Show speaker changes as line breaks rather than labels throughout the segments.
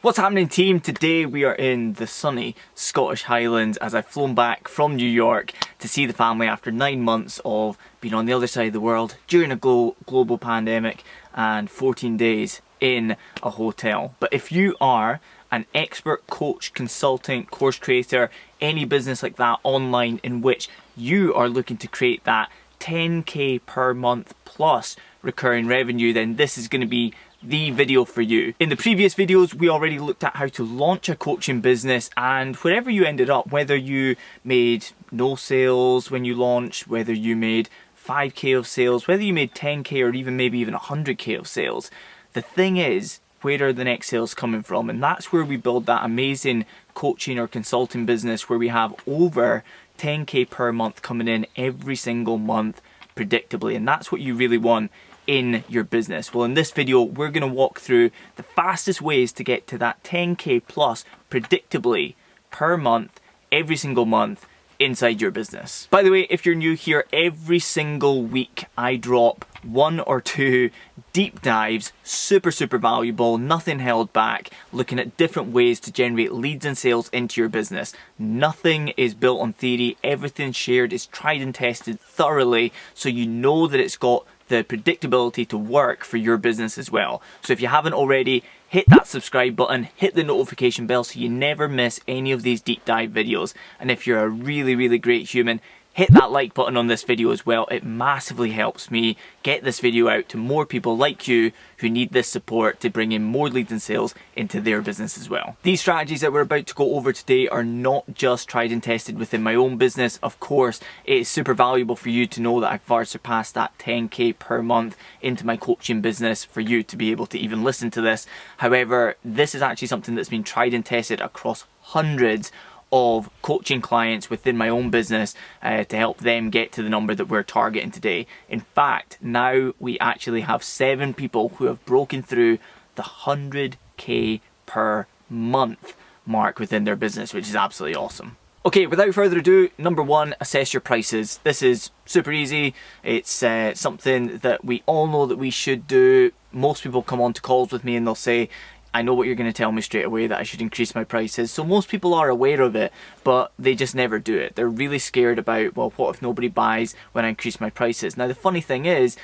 What's happening, team? Today we are in the sunny Scottish Highlands as I've flown back from New York to see the family after 9 months of being on the other side of the world during a global pandemic and 14 days in a hotel. But if you are an expert coach, consultant, course creator, any business like that online in which you are looking to create that 10k per month plus recurring revenue, then this is going to be the video for you. In the previous videos, we already looked at how to launch a coaching business, and wherever you ended up, whether you made no sales when you launched, whether you made 5k of sales, whether you made 10k or maybe even 100k of sales, the thing is, where are the next sales coming from? And that's where we build that amazing coaching or consulting business where we have over 10k per month coming in every single month predictably, and that's what you really want in your business. Well, in this video we're going to walk through the fastest ways to get to that 10k plus predictably per month every single month inside your business. By the way, if you're new here, every single week I drop 1 or 2 deep dives, super valuable, nothing held back, looking at different ways to generate leads and sales into your business. Nothing is built on theory, everything shared is tried and tested thoroughly, so you know that it's got the predictability to work for your business as well. So if you haven't already, hit that subscribe button, hit the notification bell so you never miss any of these deep dive videos. And if you're a really great human, hit that like button on this video as well. It massively helps me get this video out to more people like you who need this support to bring in more leads and sales into their business as well. These strategies that we're about to go over today are not just tried and tested within my own business. Of course, it is super valuable for you to know that I've far surpassed that 10k per month into my coaching business for you to be able to even listen to this. However, this is actually something that's been tried and tested across hundreds of coaching clients within my own business to help them get to the number that we're targeting today. In fact, now we actually have 7 people who have broken through the 100k per month mark within their business, which is absolutely awesome. Okay, without further ado, number 1, assess your prices. This is super easy. It's something that we all know that we should do. Most people come on to calls with me and they'll say, I know what you're going to tell me straight away, that I should increase my prices. So most people are aware of it, but they just never do it. They're really scared about, well, what if nobody buys when I increase my prices? Now, the funny thing is,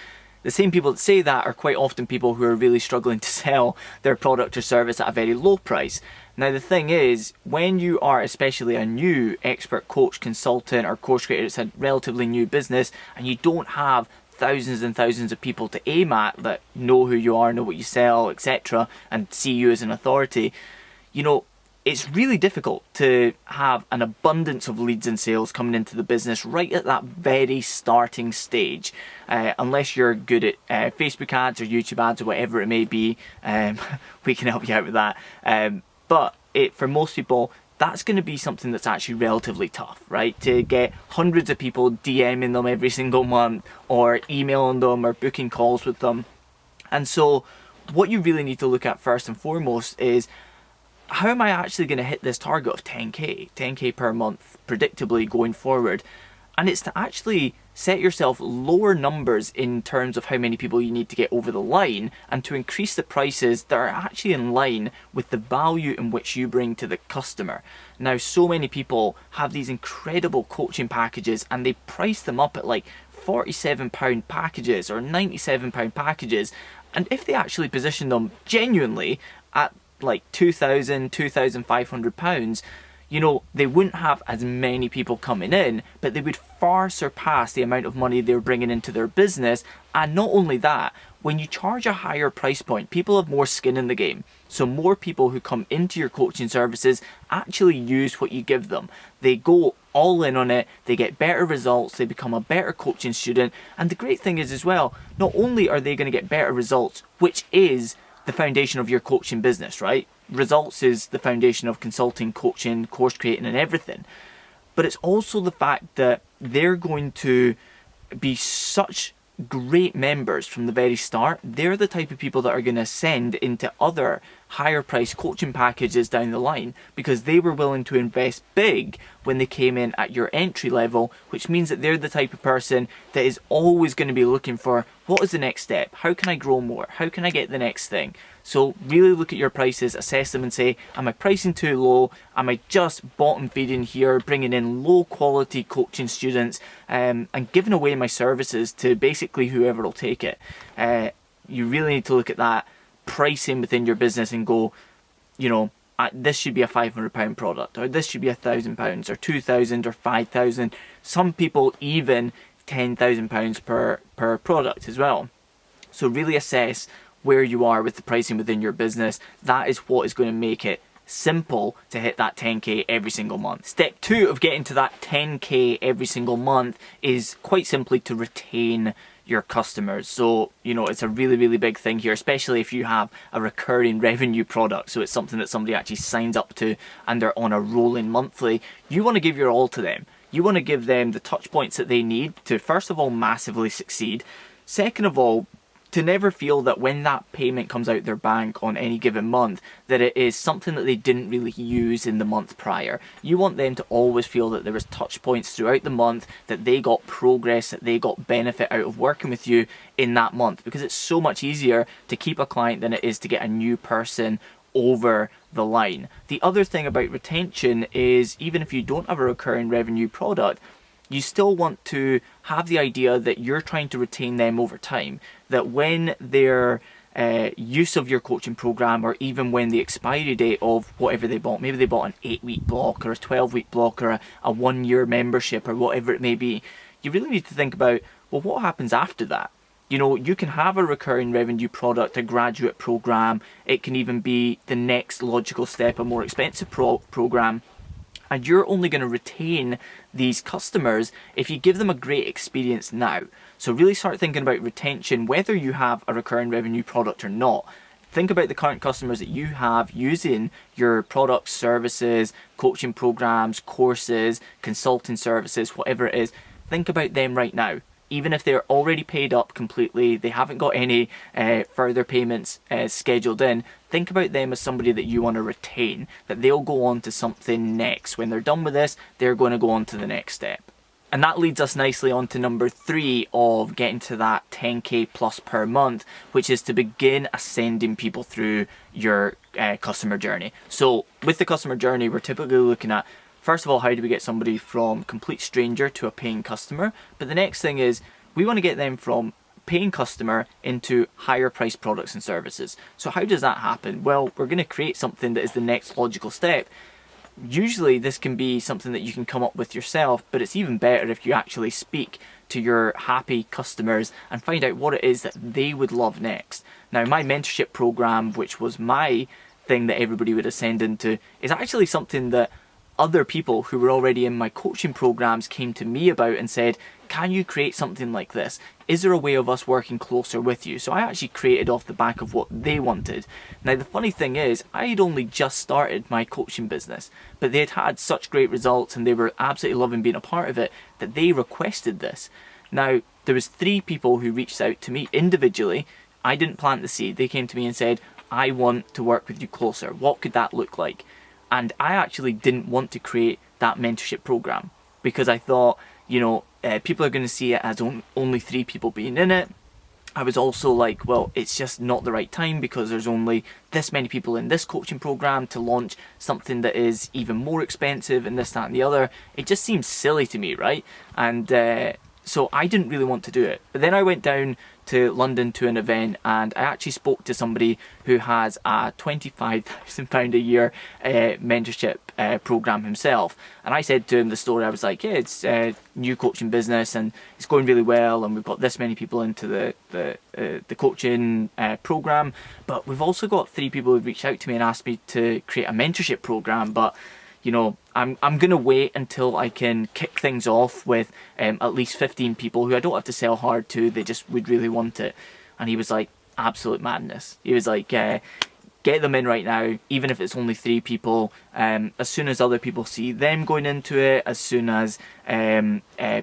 the same people that say that are quite often people who are really struggling to sell their product or service at a very low price. Now, the thing is, when you are especially a new expert coach, consultant, or course creator, it's a relatively new business, and you don't have thousands and thousands of people to aim at that know who you are, know what you sell, etc., and see you as an authority, you know, it's really difficult to have an abundance of leads and sales coming into the business right at that very starting stage, unless you're good at Facebook ads or YouTube ads or whatever it may be. We can help you out with that, but for most people, that's going to be something that's actually relatively tough, right? To get hundreds of people DMing them every single month or emailing them or booking calls with them. And so what you really need to look at first and foremost is, how am I actually going to hit this target of 10k per month predictably going forward? And it's to actually set yourself lower numbers in terms of how many people you need to get over the line, and to increase the prices that are actually in line with the value in which you bring to the customer. Now, so many people have these incredible coaching packages and they price them up at like £47 packages or £97 packages. And if they actually position them genuinely at like £2,000, £2,500, you know, they wouldn't have as many people coming in, but they would far surpass the amount of money they're bringing into their business. And not only that, when you charge a higher price point, people have more skin in the game. So more people who come into your coaching services actually use what you give them. They go all in on it, they get better results, they become a better coaching student. And the great thing is as well, not only are they going to get better results, which is the foundation of your coaching business, right? Results is the foundation of consulting, coaching, course creating, and everything. But it's also the fact that they're going to be such great members from the very start. They're the type of people that are going to ascend into other higher price coaching packages down the line because they were willing to invest big when they came in at your entry level, which means that they're the type of person that is always going to be looking for, what is the next step? How can I grow more? How can I get the next thing? So really look at your prices, assess them and say, am I pricing too low? Am I just bottom feeding here, bringing in low quality coaching students and giving away my services to basically whoever will take it? You really need to look at that pricing within your business and go, you know, this should be a £500 product, or this should be £1,000 or 2,000 or 5,000. Some people even £10,000 per product as well. So really assess where you are with the pricing within your business. That is what is going to make it simple to hit that 10k every single month. Step 2 of getting to that 10k every single month is quite simply to retain your customers. So, you know, it's a really big thing here, especially if you have a recurring revenue product. So it's something that somebody actually signs up to and they're on a rolling monthly. You want to give your all to them. You want to give them the touch points that they need to, first of all, massively succeed. Second of all, to never feel that when that payment comes out their bank on any given month, that it is something that they didn't really use in the month prior. You want them to always feel that there was touch points throughout the month, that they got progress, that they got benefit out of working with you in that month, because it's so much easier to keep a client than it is to get a new person over the line. The other thing about retention is, even if you don't have a recurring revenue product, you still want to have the idea that you're trying to retain them over time, that when their use of your coaching program, or even when the expiry date of whatever they bought, maybe they bought an 8-week block or a 12-week block or a 1-year membership or whatever it may be, you really need to think about, well, what happens after that? You know, you can have a recurring revenue product, a graduate program, it can even be the next logical step, a more expensive program. And you're only going to retain these customers if you give them a great experience now. So really start thinking about retention, whether you have a recurring revenue product or not. Think about the current customers that you have using your products, services, coaching programs, courses, consulting services, whatever it is. Think about them right now. Even if they're already paid up completely, they haven't got any further payments scheduled in, think about them as somebody that you want to retain, that they'll go on to something next. When they're done with this, they're going to go on to the next step. And that leads us nicely on to number 3 of getting to that 10k plus per month, which is to begin ascending people through your customer journey. So with the customer journey, we're typically looking at, first of all, how do we get somebody from complete stranger to a paying customer? But the next thing is, we want to get them from paying customer into higher priced products and services. So how does that happen? Well, we're going to create something that is the next logical step. Usually this can be something that you can come up with yourself, but it's even better if you actually speak to your happy customers and find out what it is that they would love next. Now, my mentorship program, which was my thing that everybody would ascend into, is actually something that other people who were already in my coaching programs came to me about and said, can you create something like this? Is there a way of us working closer with you? So I actually created off the back of what they wanted. Now the funny thing is, I had only just started my coaching business, but they had had such great results and they were absolutely loving being a part of it that they requested this. Now there was 3 people who reached out to me individually. I didn't plant the seed. They came to me and said, I want to work with you closer. What could that look like? And I actually didn't want to create that mentorship program because I thought, you know, people are going to see it as only 3 people being in it. I was also like, well, it's just not the right time because there's only this many people in this coaching program to launch something that is even more expensive and this, that and the other. It just seems silly to me, right? And so I didn't really want to do it. But then I went down to London to an event and I actually spoke to somebody who has a £25,000 a year mentorship program himself. And I said to him the story. I was like, yeah, it's a new coaching business and it's going really well and we've got this many people into the coaching program, but we've also got 3 people who've reached out to me and asked me to create a mentorship program, but you know, I'm going to wait until I can kick things off with at least 15 people who I don't have to sell hard to, they just would really want it. And he was like, absolute madness. He was like, get them in right now, even if it's only 3 people. As soon as other people see them going into it, as soon as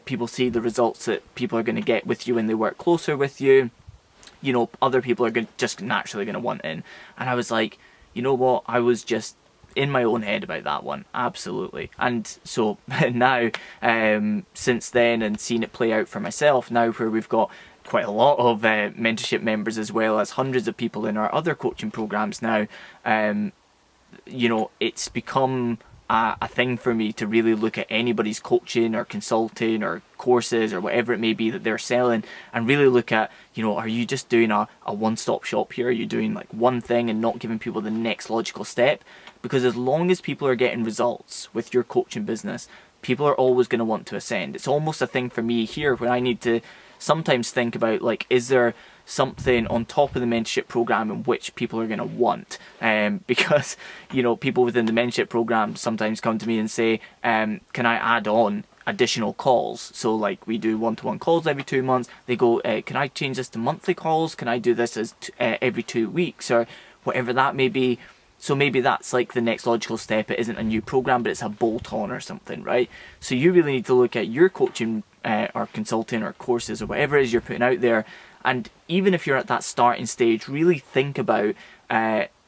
people see the results that people are going to get with you when they work closer with you, you know, other people are just naturally going to want in. And I was like, you know what, I was just in my own head about that one, absolutely. And so now, since then, and seeing it play out for myself now, where we've got quite a lot of mentorship members as well as hundreds of people in our other coaching programs now, you know, it's become a thing for me to really look at anybody's coaching or consulting or courses or whatever it may be that they're selling, and really look at, you know, are you just doing a one-stop shop here? Are you doing like one thing and not giving people the next logical step? Because as long as people are getting results with your coaching business, people are always going to want to ascend. It's almost a thing for me here where I need to sometimes think about, like, is there something on top of the mentorship program in which people are going to want, because, you know, people within the mentorship program sometimes come to me and say, can I add on additional calls? So like, we do one-to-one calls every 2 months. They go, can I change this to monthly calls? Can I do this as every 2 weeks, or whatever that may be? So maybe that's like the next logical step. It isn't a new program, but it's a bolt-on or something, right? So you really need to look at your coaching or consulting or courses or whatever it is you're putting out there. And even if you're at that starting stage, really think about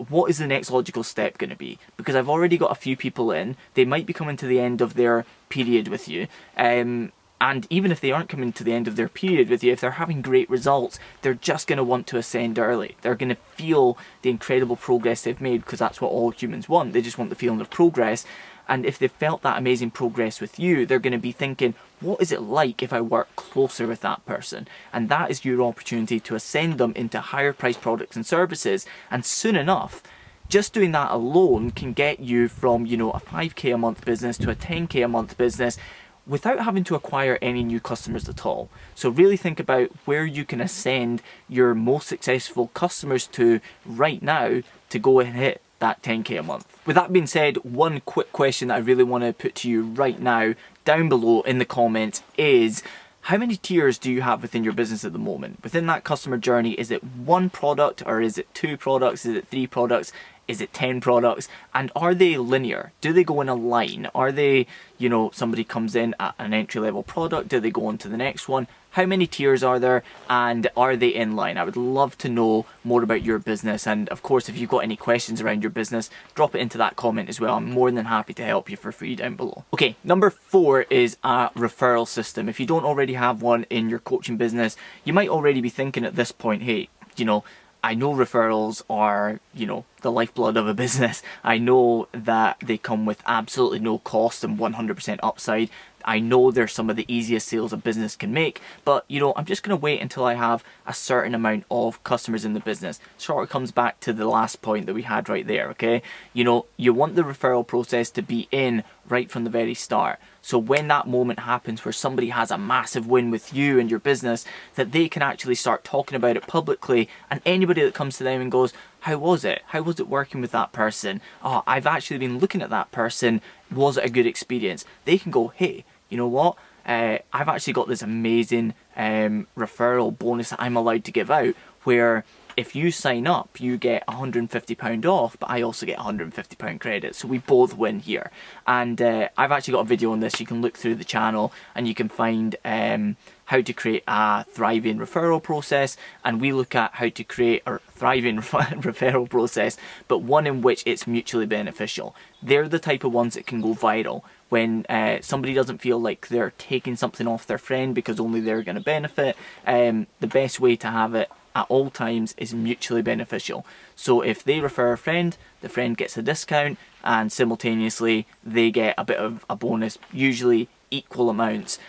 what is the next logical step going to be? Because I've already got a few people in. They might be coming to the end of their period with you. And even if they aren't coming to the end of their period with you, if they're having great results, they're just going to want to ascend early. They're going to feel the incredible progress they've made, because that's what all humans want. They just want the feeling of progress. And if they've felt that amazing progress with you, they're going to be thinking, what is it like if I work closer with that person? And that is your opportunity to ascend them into higher priced products and services. And soon enough, just doing that alone can get you from, you know, a 5k a month business to a 10k a month business without having to acquire any new customers at all. So really think about where you can ascend your most successful customers to right now to go and hit that 10k a month. With that being said, one quick question that I really want to put to you right now down below in the comments is, how many tiers do you have within your business at the moment? Within that customer journey, is it one product, or is it 2 products? Is it 3 products? Is it 10 products? And are they linear? Do they go in a line? Are they, you know, somebody comes in at an entry-level product, do they go on to the next one? How many tiers are there, and are they in line? I would love to know more about your business, and of course, if you've got any questions around your business, drop it into that comment as well. I'm more than happy to help you for free down below. Okay, number 4 is a referral system. If you don't already have one in your coaching business, you might already be thinking at this point, hey, you know, I know referrals are, you know, the lifeblood of a business. I know that they come with absolutely no cost and 100% upside. I know they're some of the easiest sales a business can make, but, you know, I'm just going to wait until I have a certain amount of customers in the business. Sort of comes back to the last point that we had right there, okay? You know, you want the referral process to be in right from the very start. So when that moment happens where somebody has a massive win with you and your business, that they can actually start talking about it publicly, and anybody that comes to them and goes, how was it? How was it working with that person? Oh, I've actually been looking at that person. Was it a good experience? They can go, hey, you know what? I've actually got this amazing referral bonus that I'm allowed to give out, where if you sign up, you get £150 off, but I also get £150 credit. So we both win here. And I've actually got a video on this. You can look through the channel and you can find how to create a thriving referral process. And we look at how to create a thriving referral process, but one in which it's mutually beneficial. They're the type of ones that can go viral. When somebody doesn't feel like they're taking something off their friend because only they're going to benefit, the best way to have it at all times is mutually beneficial. So if they refer a friend, the friend gets a discount, and simultaneously they get a bit of a bonus, usually equal amounts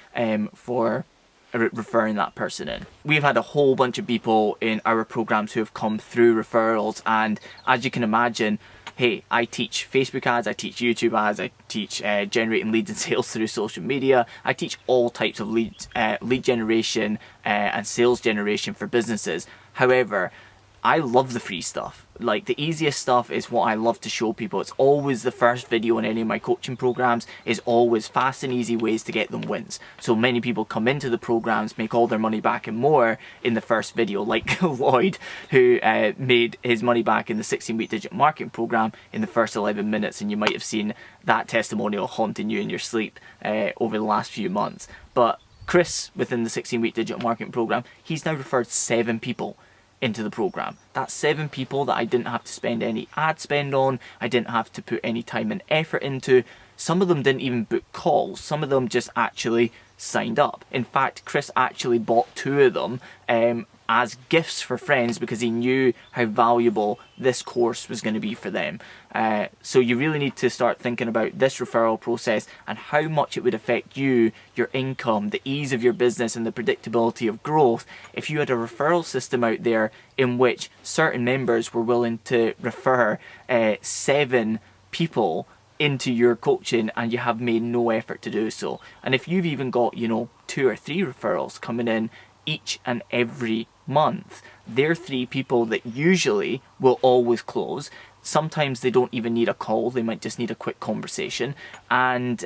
for referring that person in. We've had a whole bunch of people in our programs who have come through referrals, and as you can imagine, hey, I teach Facebook ads, I teach YouTube ads, I teach generating leads and sales through social media. I teach all types of lead generation and sales generation for businesses. However, I love the free stuff. Like, the easiest stuff is what I love to show people. It's always the first video in any of my coaching programs, is always fast and easy ways to get them wins. So many people come into the programs, make all their money back and more in the first video, like Lloyd, who made his money back in the 16-week digital marketing program in the first 11 minutes. And you might have seen that testimonial haunting you in your sleep over the last few months. But Chris, within the 16-week digital marketing program, he's now referred 7 people. into the program. That's 7 people that I didn't have to spend any ad spend on, I didn't have to put any time and effort into. Some of them didn't even book calls, some of them just actually signed up. In fact, Chris actually bought 2 of them as gifts for friends because he knew how valuable this course was going to be for them. So you really need to start thinking about this referral process and how much it would affect you, your income, the ease of your business and the predictability of growth if you had a referral system out there in which certain members were willing to refer 7 people into your coaching and you have made no effort to do so. And if you've even got, you know, 2 or 3 referrals coming in each and every month, they're 3 people that usually will always close. Sometimes they don't even need a call, they might just need a quick conversation. And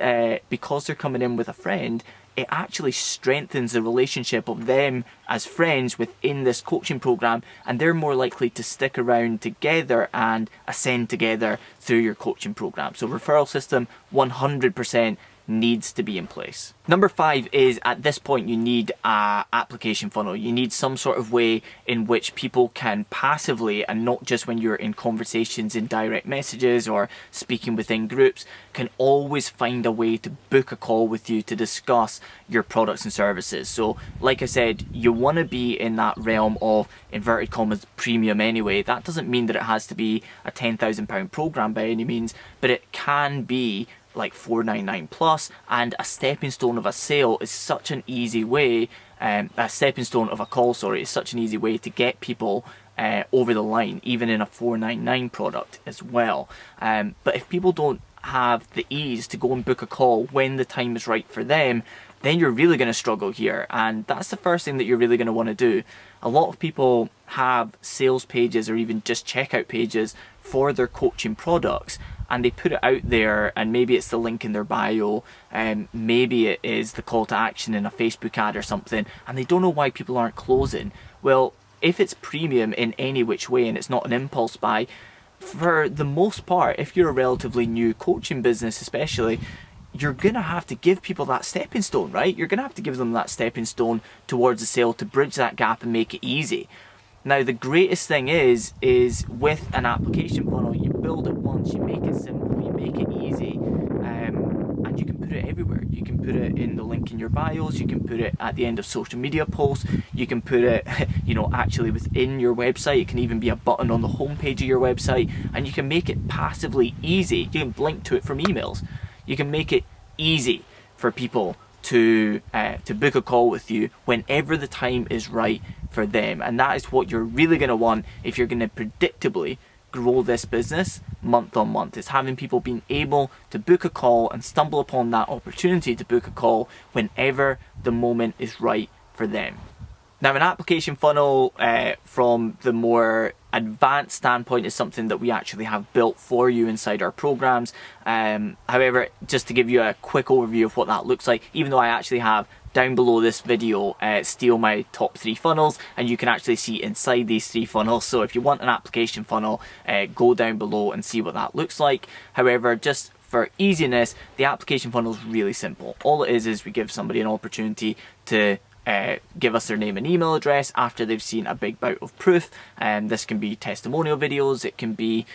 because they're coming in with a friend, it actually strengthens the relationship of them as friends within this coaching program, and they're more likely to stick around together and ascend together through your coaching program. So referral system 100% needs to be in place. Number 5 is, at this point you need an application funnel. You need some sort of way in which people can passively, and not just when you're in conversations in direct messages or speaking within groups, can always find a way to book a call with you to discuss your products and services. So like I said, you want to be in that realm of inverted commas premium anyway. That doesn't mean that it has to be a £10,000 program by any means, but it can be like $499 plus, and a stepping stone of a sale is such an easy way, a stepping stone of a call, sorry, is such an easy way to get people over the line, even in a $499 product as well. But if people don't have the ease to go and book a call when the time is right for them, then you're really going to struggle here, and that's the first thing that you're really going to want to do. A lot of people have sales pages or even just checkout pages for their coaching products, and they put it out there, and maybe it's the link in their bio, and maybe it is the call to action in a Facebook ad or something, and they don't know why people aren't closing. Well, if it's premium in any which way and it's not an impulse buy, for the most part, if you're a relatively new coaching business especially, you're gonna have to give people that stepping stone, right? You're gonna have to give them that stepping stone towards the sale to bridge that gap and make it easy. Now, the greatest thing is with an application funnel, you build it once, you make it simple, you make it easy, and you can put it everywhere. You can put it in the link in your bios, you can put it at the end of social media posts, you can put it, you know, actually within your website. It can even be a button on the homepage of your website, and you can make it passively easy. You can link to it from emails. You can make it easy for people to book a call with you whenever the time is right for them, and that is what you're really going to want if you're going to predictably grow this business month on month. It's having people being able to book a call and stumble upon that opportunity to book a call whenever the moment is right for them. Now, an application funnel from the more advanced standpoint is something that we actually have built for you inside our programs. However, just to give you a quick overview of what that looks like, even though I actually have down below this video steal my top 3 funnels, and you can actually see inside these 3 funnels. So if you want an application funnel, go down below and see what that looks like. However, just for easiness, the application funnel is really simple. All it is we give somebody an opportunity to give us their name and email address after they've seen a big bout of proof. This can be testimonial videos, it can be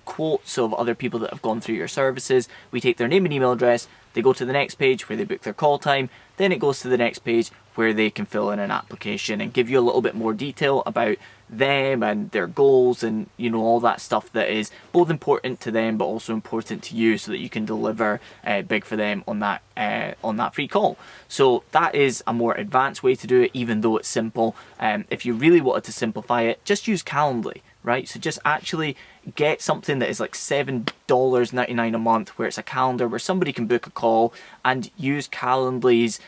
quotes of other people that have gone through your services. We take their name and email address, they go to the next page where they book their call time, then it goes to the next page where they can fill in an application and give you a little bit more detail about them and their goals, and you know, all that stuff that is both important to them but also important to you, so that you can deliver big for them on that free call. So that is a more advanced way to do it, even though it's simple. If you really wanted to simplify it, just use Calendly, right? So just actually get something that is like $7.99 a month, where it's a calendar where somebody can book a call, and use Calendly's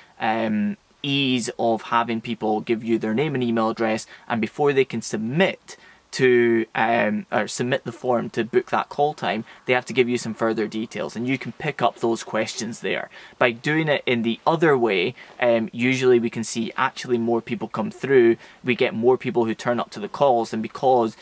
ease of having people give you their name and email address, and before they can submit to or submit the form to book that call time, they have to give you some further details, and you can pick up those questions there. By doing it in the other way, usually we can see actually more people come through, we get more people who turn up to the calls, and because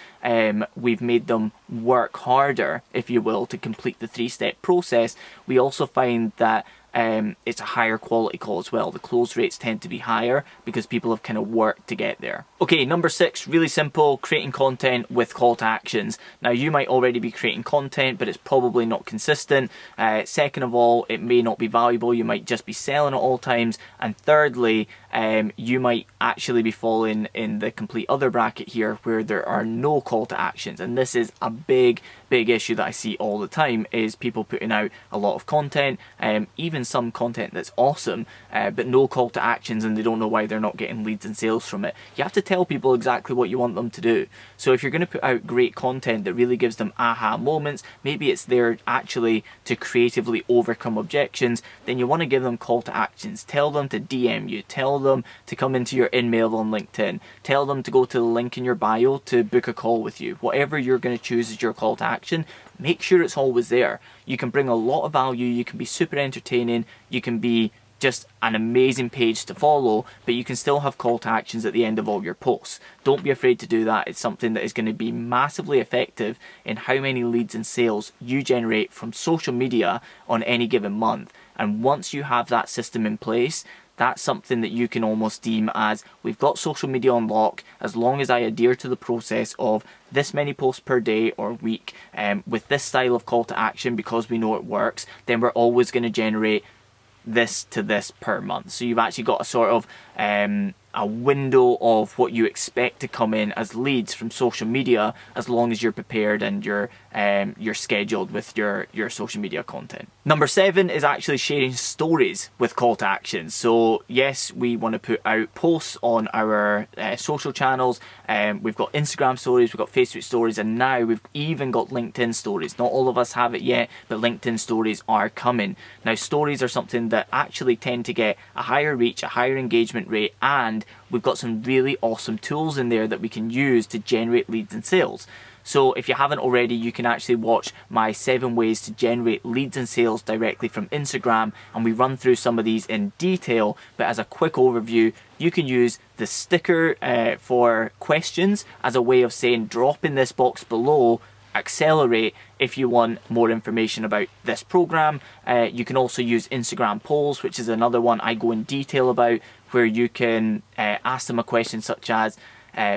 we've made them work harder, if you will, to complete the 3-step process, we also find that it's a higher quality call as well. The close rates tend to be higher because people have kind of worked to get there. Okay, number 6, really simple, creating content with call to actions. Now you might already be creating content, but it's probably not consistent. Second of all, it may not be valuable. You might just be selling at all times. And thirdly, you might actually be falling in the complete other bracket here where there are no call to actions. And this is a big issue that I see all the time, is people putting out a lot of content, even some content that's awesome, but no call to actions, and they don't know why they're not getting leads and sales from it. You have to tell people exactly what you want them to do. So if you're going to put out great content that really gives them aha moments, maybe it's there actually to creatively overcome objections, then you want to give them call to actions. Tell them to DM you, tell them to come into your in-mail on LinkedIn, tell them to go to the link in your bio to book a call with you. Whatever you're going to choose as your call to action, make sure it's always there. You can bring a lot of value, you can be super entertaining, you can be just an amazing page to follow, but you can still have call to actions at the end of all your posts. Don't be afraid to do that. It's something that is going to be massively effective in how many leads and sales you generate from social media on any given month. And once you have that system in place, that's something that you can almost deem as, we've got social media on lock. As long as I adhere to the process of this many posts per day or week, with this style of call to action, because we know it works, then we're always going to generate this to this per month. So you've actually got a sort of a window of what you expect to come in as leads from social media, as long as you're prepared and you're scheduled with your social media content. Number 7 is actually sharing stories with call to action. So yes, we want to put out posts on our social channels. We've got Instagram stories, we've got Facebook stories, and now we've even got LinkedIn stories. Not all of us have it yet, but LinkedIn stories are coming. Now stories are something that actually tend to get a higher reach, a higher engagement rate, and we've got some really awesome tools in there that we can use to generate leads and sales. So if you haven't already, you can actually watch my 7 ways to generate leads and sales directly from Instagram, and we run through some of these in detail. But as a quick overview, you can use the sticker for questions as a way of saying, drop in this box below, accelerate, if you want more information about this program. You can also use Instagram polls, which is another one I go in detail about, where you can ask them a question such as,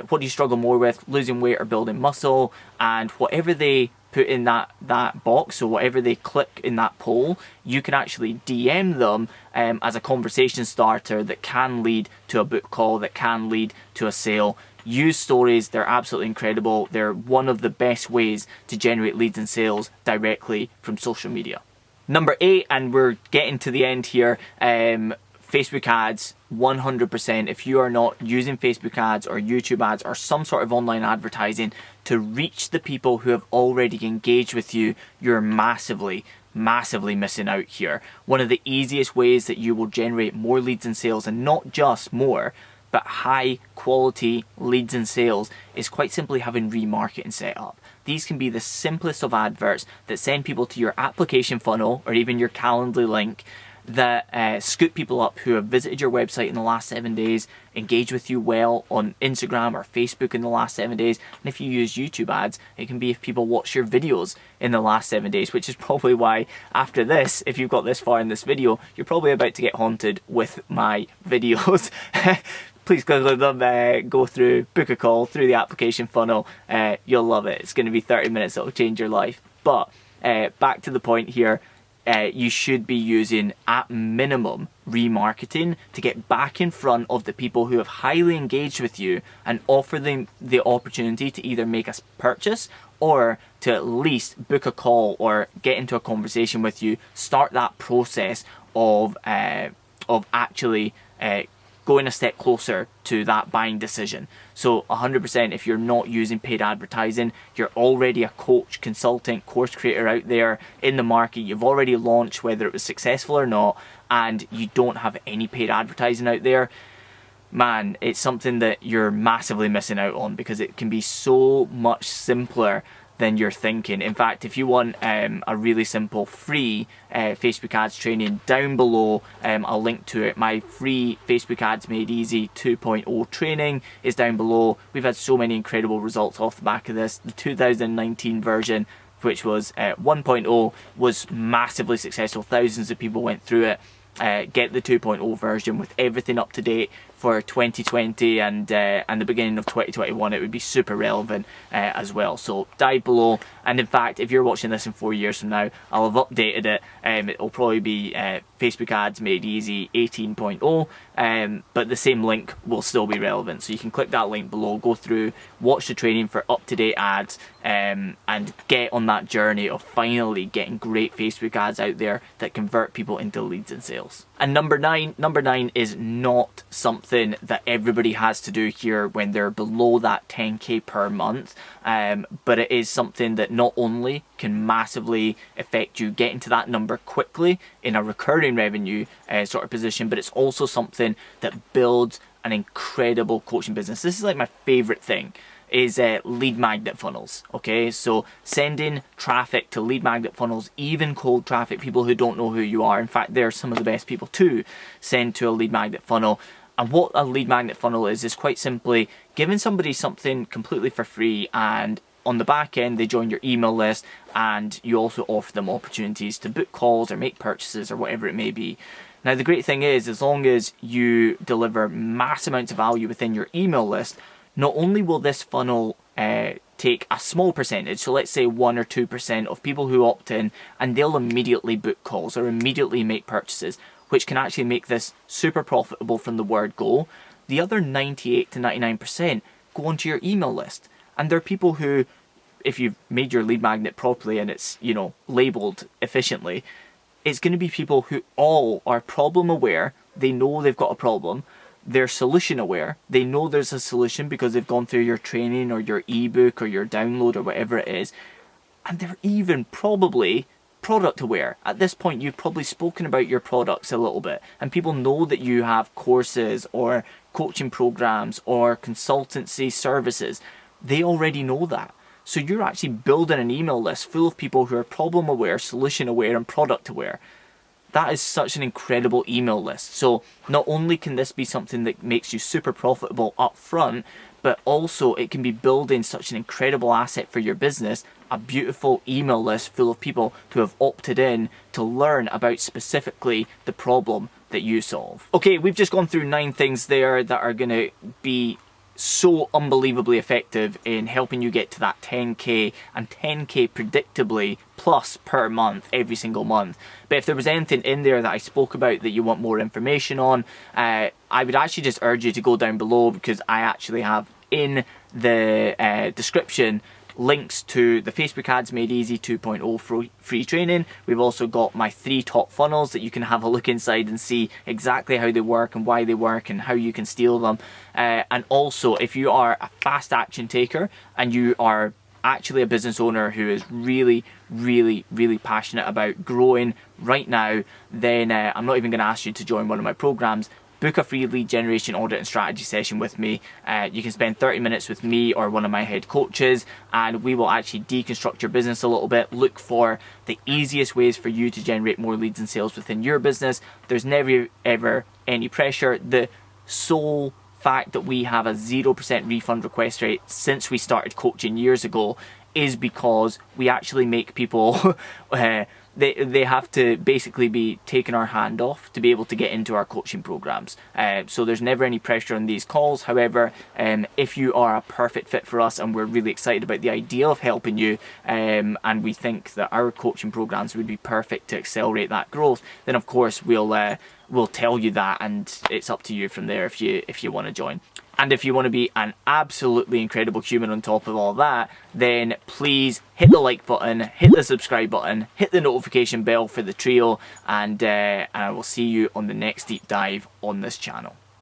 what do you struggle more with, losing weight or building muscle? And whatever they put in that box, so whatever they click in that poll, you can actually DM them as a conversation starter that can lead to a book call, that can lead to a sale. Use stories, they're absolutely incredible. They're one of the best ways to generate leads and sales directly from social media. Number 8, and we're getting to the end here, Facebook ads. 100%. If you are not using Facebook ads or YouTube ads or some sort of online advertising to reach the people who have already engaged with you, you're massively missing out here. One of the easiest ways that you will generate more leads and sales, and not just more, but high quality leads and sales, is quite simply having remarketing set up. These can be the simplest of adverts that send people to your application funnel or even your Calendly link, that scoop people up who have visited your website in the last 7 days, engage with you well on Instagram or Facebook in the last 7 days. And if you use YouTube ads, it can be if people watch your videos in the last 7 days, which is probably why after this, if you've got this far in this video, you're probably about to get haunted with my videos. Please go through, book a call through the application funnel. You'll love it. It's going to be 30 minutes that will change your life. But back to the point here. You should be using, at minimum, remarketing to get back in front of the people who have highly engaged with you and offer them the opportunity to either make a purchase or to at least book a call or get into a conversation with you. Start that process of actually going a step closer to that buying decision. So 100%, if you're not using paid advertising, you're already a coach, consultant, course creator out there in the market, you've already launched, whether it was successful or not, and you don't have any paid advertising out there, man, it's something that you're massively missing out on, because it can be so much simpler than you're thinking. In fact, if you want a really simple free Facebook ads training, down below I'll link to it. My free Facebook ads made easy 2.0 training is down below. We've had so many incredible results off the back of this. The 2019 version, which was 1.0, was massively successful. Thousands of people went through it. Get the 2.0 version with everything up to date for 2020 and the beginning of 2021. It would be super relevant as well. So dive below, and in fact, if you're watching this in 4 years from now, I'll have updated it. It'll probably be Facebook Ads Made Easy 18.0, but the same link will still be relevant. So you can click that link below, go through, watch the training for up-to-date ads, and get on that journey of finally getting great Facebook ads out there that convert people into leads and sales. And number nine is not something that everybody has to do here when they're below that 10k per month, but it is something that not only can massively affect you getting to that number quickly in a recurring revenue sort of position, but it's also something that builds an incredible coaching business. This is like my favorite thing, is lead magnet funnels. Okay, so sending traffic to lead magnet funnels, even cold traffic, people who don't know who you are. In fact, they're some of the best people to send to a lead magnet funnel. And what a lead magnet funnel is quite simply giving somebody something completely for free, and on the back end they join your email list, and you also offer them opportunities to book calls or make purchases or whatever it may be. Now the great thing is, as long as you deliver mass amounts of value within your email list, not only will this funnel take a small percentage, so let's say 1 or 2% of people who opt in, and they'll immediately book calls or immediately make purchases, which can actually make this super profitable from the word go. The other 98 to 99% go onto your email list, and they're people who, if you've made your lead magnet properly and it's, you know, labeled efficiently, it's going to be people who all are problem aware. They know they've got a problem. They're solution aware. They know there's a solution because they've gone through your training or your ebook or your download or whatever it is. And they're even probably product aware. At this point, you've probably spoken about your products a little bit, and people know that you have courses or coaching programs or consultancy services. They already know that. So you're actually building an email list full of people who are problem aware, solution aware, and product aware. That is such an incredible email list. So not only can this be something that makes you super profitable up front, but also it can be building such an incredible asset for your business, a beautiful email list full of people who have opted in to learn about specifically the problem that you solve. Okay, we've just gone through 9 things there that are going to be so unbelievably effective in helping you get to that 10k and 10k predictably plus per month, every single month. But if there was anything in there that I spoke about that you want more information on, I would actually just urge you to go down below, because I actually have in the description links to the Facebook Ads Made Easy 2.0 free training. We've also got my 3 top funnels that you can have a look inside and see exactly how they work and why they work and how you can steal them. And also, if you are a fast action taker and you are actually a business owner who is really passionate about growing right now, then I'm not even going to ask you to join one of my programs. Book a free lead generation audit and strategy session with me. You can spend 30 minutes with me or one of my head coaches, and we will actually deconstruct your business a little bit, look for the easiest ways for you to generate more leads and sales within your business. There's never ever any pressure. The sole fact that we have a 0% refund request rate since we started coaching years ago is because we actually make people they have to basically be taking our hand off to be able to get into our coaching programs. So there's never any pressure on these calls. However, if you are a perfect fit for us and we're really excited about the idea of helping you, and we think that our coaching programs would be perfect to accelerate that growth, then of course we'll tell you that, and it's up to you from there if you want to join. And if you want to be an absolutely incredible human on top of all that, then please hit the like button, hit the subscribe button, hit the notification bell for the trio, and I will see you on the next deep dive on this channel.